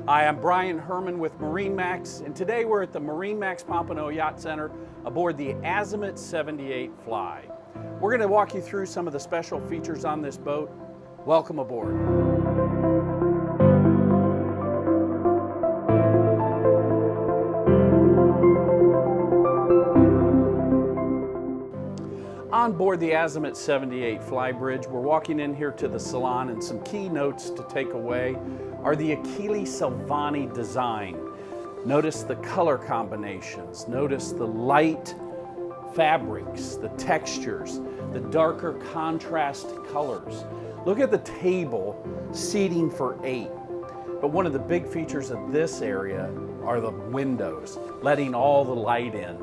Hi, I'm Brian Herman with MarineMax, and today we're at the MarineMax Pompano Yacht Center aboard the Azimut 78 Fly. We're going to walk you through some of the special features on this boat. Welcome aboard. On board the Azimut 78 Flybridge, we're walking in here to the Salon, and some key notes to take away are the Achille Salvagni design. Notice the color combinations, notice the light fabrics, the textures, the darker contrast colors. Look at the table, seating for 8. But one of the big features of this area are the windows, letting all the light in.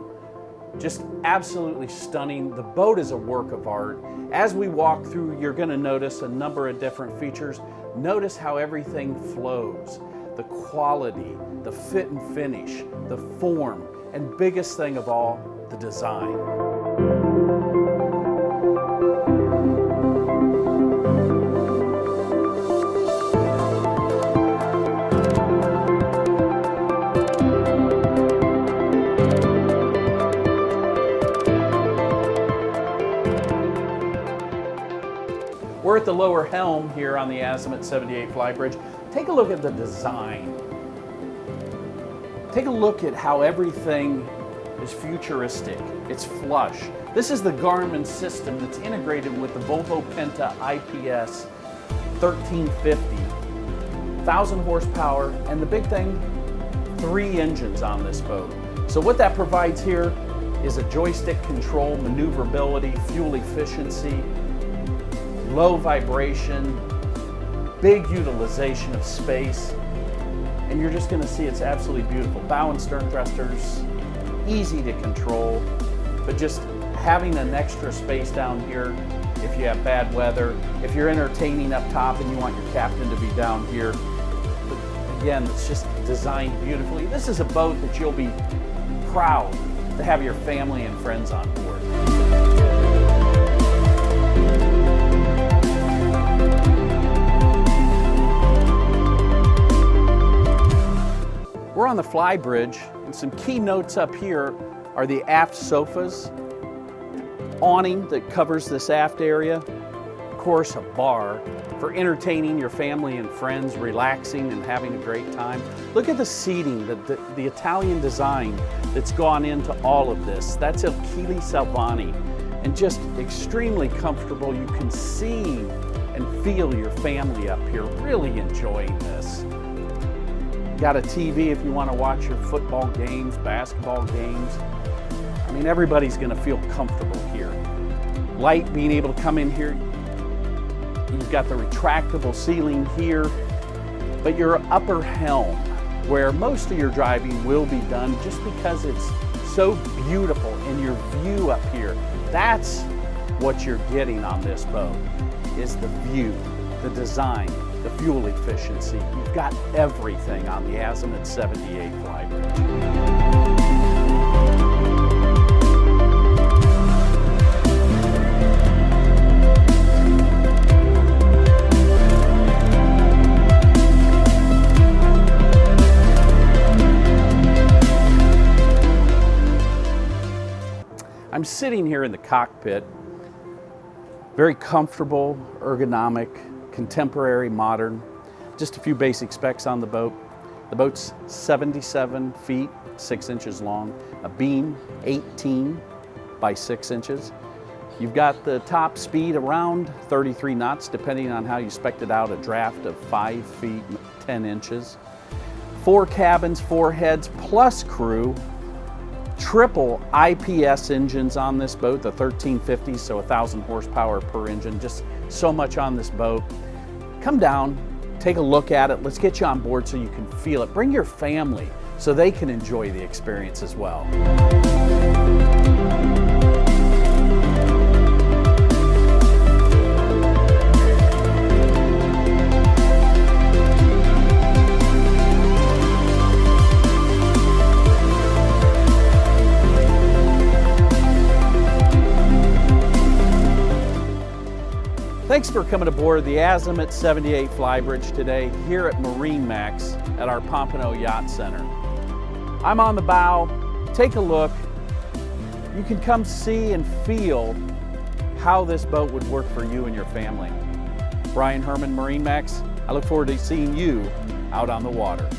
Just absolutely stunning. The boat is a work of art. As we walk through, you're going to notice a number of different features. Notice how everything flows, the quality, the fit and finish, the form, and biggest thing of all, the design. We're at the lower helm here on the Azimut 78 Flybridge. Take a look at the design. Take a look at how everything is futuristic. It's flush. This is the Garmin system that's integrated with the Volvo Penta IPS 1350. 1,000 horsepower, and the big thing, 3 engines on this boat. So what that provides here is a joystick control, maneuverability, fuel efficiency, low vibration, big utilization of space, and you're just going to see it's absolutely beautiful. Bow and stern thrusters, easy to control, but just having an extra space down here if you have bad weather, if you're entertaining up top and you want your captain to be down here. But again, it's just designed beautifully. This is a boat that you'll be proud to have your family and friends on board. We're on the Flybridge, and some key notes up here are the aft sofas, awning that covers this aft area, of course a bar for entertaining your family and friends, relaxing and having a great time. Look at the seating, the Italian design that's gone into all of this. That's Achille Salvagni, and just extremely comfortable. You can see and feel your family up here really enjoying this. Got a TV if you want to watch your football games, basketball games. I mean, everybody's going to feel comfortable here. Light being able to come in here. You've got the retractable ceiling here, but your upper helm, where most of your driving will be done, just because it's so beautiful in your view up here. That's what you're getting on this boat, is the view, the design, the fuel efficiency. You've got everything on the Azimut 78 Flybridge. I'm sitting here in the cockpit, very comfortable, ergonomic, contemporary, modern. Just a few basic specs on the boat. The boat's 77 feet, 6 inches long, a beam 18 by 6 inches. You've got the top speed around 33 knots, depending on how you spec'd it out, a draft of 5 feet, 10 inches. 4 cabins, 4 heads, plus crew. Triple IPS engines on this boat, the 1350, so 1,000 horsepower per engine. Just so much on this boat. Come down, take a look at it. Let's get you on board so you can feel it. Bring your family so they can enjoy the experience as well. Thanks for coming aboard the Azimut 78 Flybridge today here at MarineMax at our Pompano Yacht Center. I'm on the bow. Take a look. You can come see and feel how this boat would work for you and your family. Brian Herman, MarineMax. I look forward to seeing you out on the water.